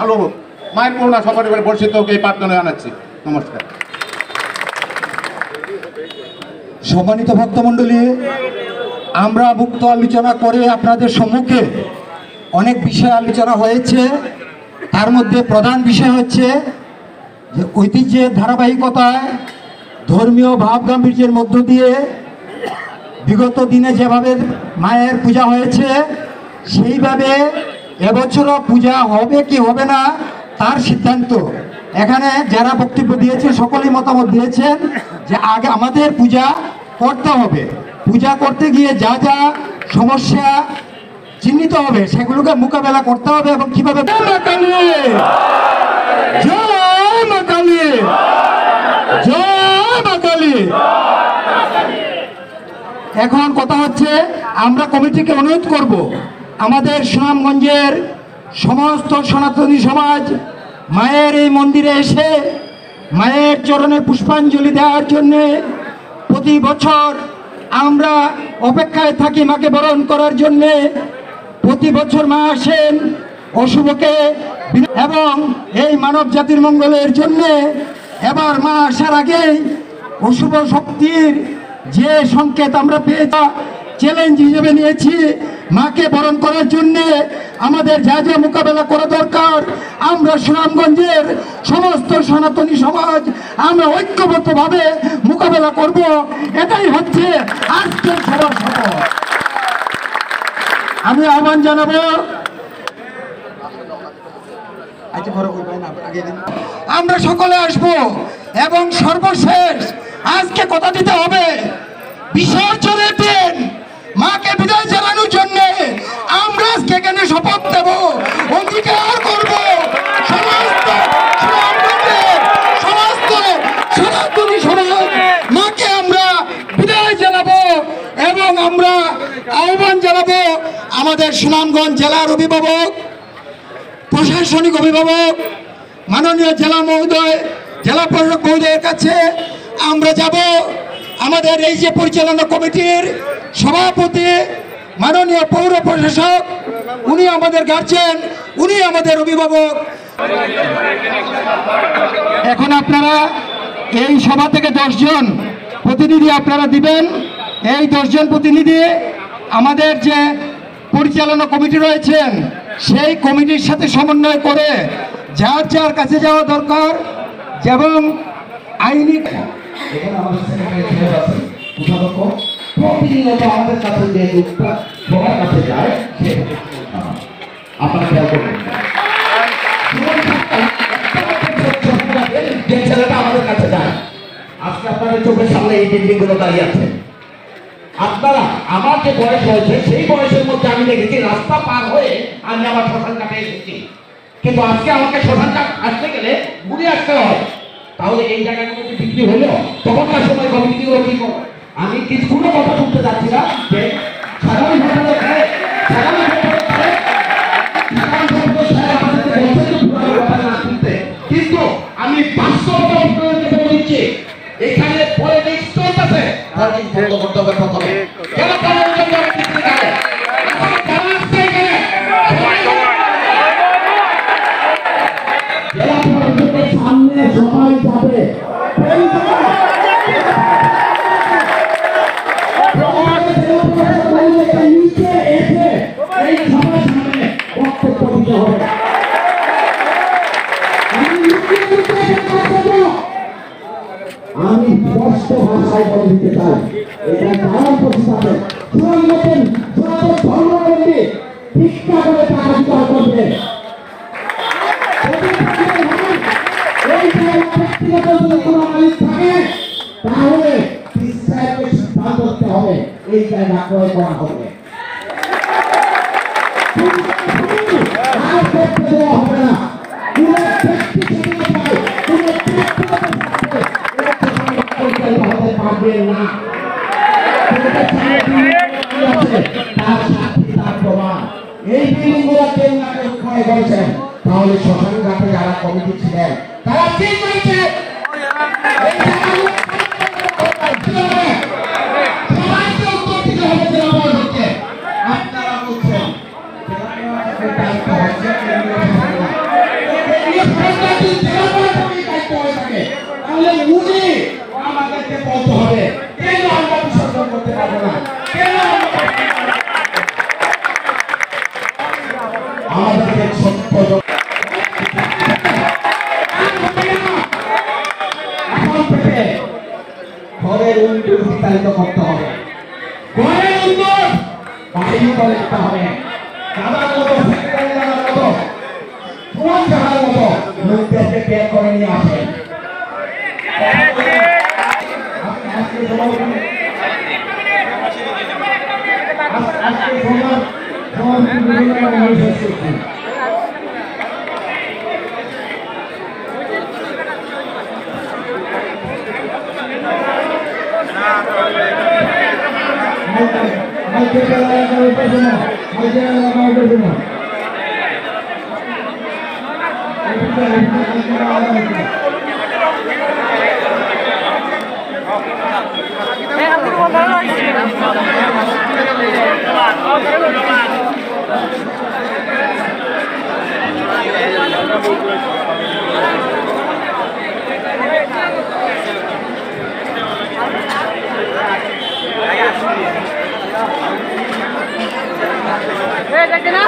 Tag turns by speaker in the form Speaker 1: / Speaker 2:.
Speaker 1: ভালো হোক, মায়ের করুণা সবার উপরে বর্ষিত হোক, এই প্রার্থনা জানাচ্ছি। নমস্কার।
Speaker 2: সম্মানিত ভক্তমণ্ডলী, আমরা মুক্ত আলোচনা করে আপনাদের সম্মুখে অনেক বিষয় আলোচনা হয়েছে। তার মধ্যে প্রধান বিষয় হচ্ছে যে ঐতিহ্যের ধারাবাহিকতায় ধর্মীয় ভাব গাম্ভীর্যের মধ্য দিয়ে বিগত দিনে যেভাবে মায়ের পূজা হয়েছে সেইভাবে এবছরও পূজা হবে কি হবে না তার সিদ্ধান্ত। এখানে যারা বক্তব্য দিয়েছেন সকলেই মতামত দিয়েছেন যে আগে আমাদের পূজা করতে হবে, পূজা করতে গিয়ে যা যা সমস্যা চিহ্নিত হবে সেগুলোকে মোকাবেলা করতে হবে এবং কিভাবে। জয় মা কালী, জয় মা কালী। এখন কথা হচ্ছে আমরা কমিটিকে অনুরোধ করব আমাদের সুনামগঞ্জের সমস্ত সনাতনী সমাজ মায়ের এই মন্দিরে এসে মায়ের চরণে পুষ্পাঞ্জলি দেওয়ার জন্যে প্রতি বছর আমরা অপেক্ষায় থাকি মাকে বরণ করার জন্যে। প্রতি বছর মা আসেন অশুভকে এবং এই মানব জাতির মঙ্গলের জন্যে। এবার মা আসার আগেই অশুভ শক্তির যে সংকেত আমরা পেয়েছি চ্যালেঞ্জ হিসেবে নিয়েছি মাকে বরণ করার জন্যে আমাদের যা যা মোকাবেলা করা দরকার আমরা সুনামগঞ্জের সমস্ত সনাতনী সমাজ আমরা ঐক্যবদ্ধভাবে মোকাবেলা করব। এটাই হচ্ছে আজকের সবার শপথ। আমি আহ্বান জানাবো আমরা সকলে আসব এবং সর্বশেষ আজকে কথা দিতে হবে বিসর্জনের দিন মাকে বিদায় জানানোর জন্য আমরা আজকে এখানে শপথ দেব, অঙ্গীকার করব সমস্ত সনাতনী সমাজ মাকে আমরা বিদায় জানাবো এবং আমরা আহ্বান জানাবো আমাদের সুনামগঞ্জ জেলার অভিভাবক, প্রশাসনিক অভিভাবক, মাননীয় জেলা মহোদয়, জেলা প্রশাসক মহোদয়ের কাছে আমরা যাব। আমাদের এই যে পরিচালনা কমিটির সভাপতি মাননীয় পৌর প্রশাসক, উনি আমাদের গার্জেন, উনি আমাদের অভিভাবক। এখন আপনারা এই সভা থেকে 10 জন প্রতিনিধি আপনারা দিবেন। এই 10 জন প্রতিনিধি আমাদের যে পরিচালনা কমিটি রয়েছেন সেই কমিটির সাথে সমন্বয় করে যার যার কাছে যাওয়া দরকার এবং আইনি
Speaker 3: প্রতিনিয়ত আমাদের কাছে যে সবার কাছে যায় আপনারা খেয়াল করবেন যে ছেলেটা আমাদের কাছে যায় আজকে আপনাদের চোখের সামনে এই বিল্ডিং গুলো দাঁড়িয়ে আছে। আপনারা আমার যে বয়স হয়েছে সেই বয়সের মধ্যে আমি দেখেছি রাস্তা পার হয়ে আমি আমার শ্মশান ঘাটে এসেছি, কিন্তু আজকে আমাকে শ্মশান ঘাট আসতে গেলে ঘুরে আসতে হয়। তাহলে এই জায়গাগুলো বিক্রি হলো তখনকার সময় কমিটিগুলো কি করে? আমি কোনো কথা শুনতে চাচ্ছি না যে কিন্তু আমি বাস্তবতা দিচ্ছি এখানে পলিটিক্স চলতেছে সামনে সবাই যাবে নিচে এসে এই সবার সামনে বক্তব্য দিতে হবে। আমি স্পষ্ট ভাষায় বলে দিতে চাই এটা কারণ প্রতিষ্ঠানে ধর্মবন্দী ভিক্ষা করে টাকা বিচার করবে। তাহলে সিদ্ধান্ত করতে হবে এই জায়গা ক্রয় করা হবে, হবে না। এই বিল্ডিং গুলো কেউ না কেউ ক্রয় করেছেন, তাহলে শ্মশান ঘাটে যারা কমিটি ছিলেন তারা ঠিক করেছে। আপনারা বলছেন পরিচালিত করতে হবে। গড়ের উন্নয়ন বাড়িয়ে দিতে হবে। দাদার মতো সেক্রেটারি দাদার মতো সুমন সাহার মতো লোকদেরকে বের করে নিয়ে আসেন।
Speaker 4: দেখে না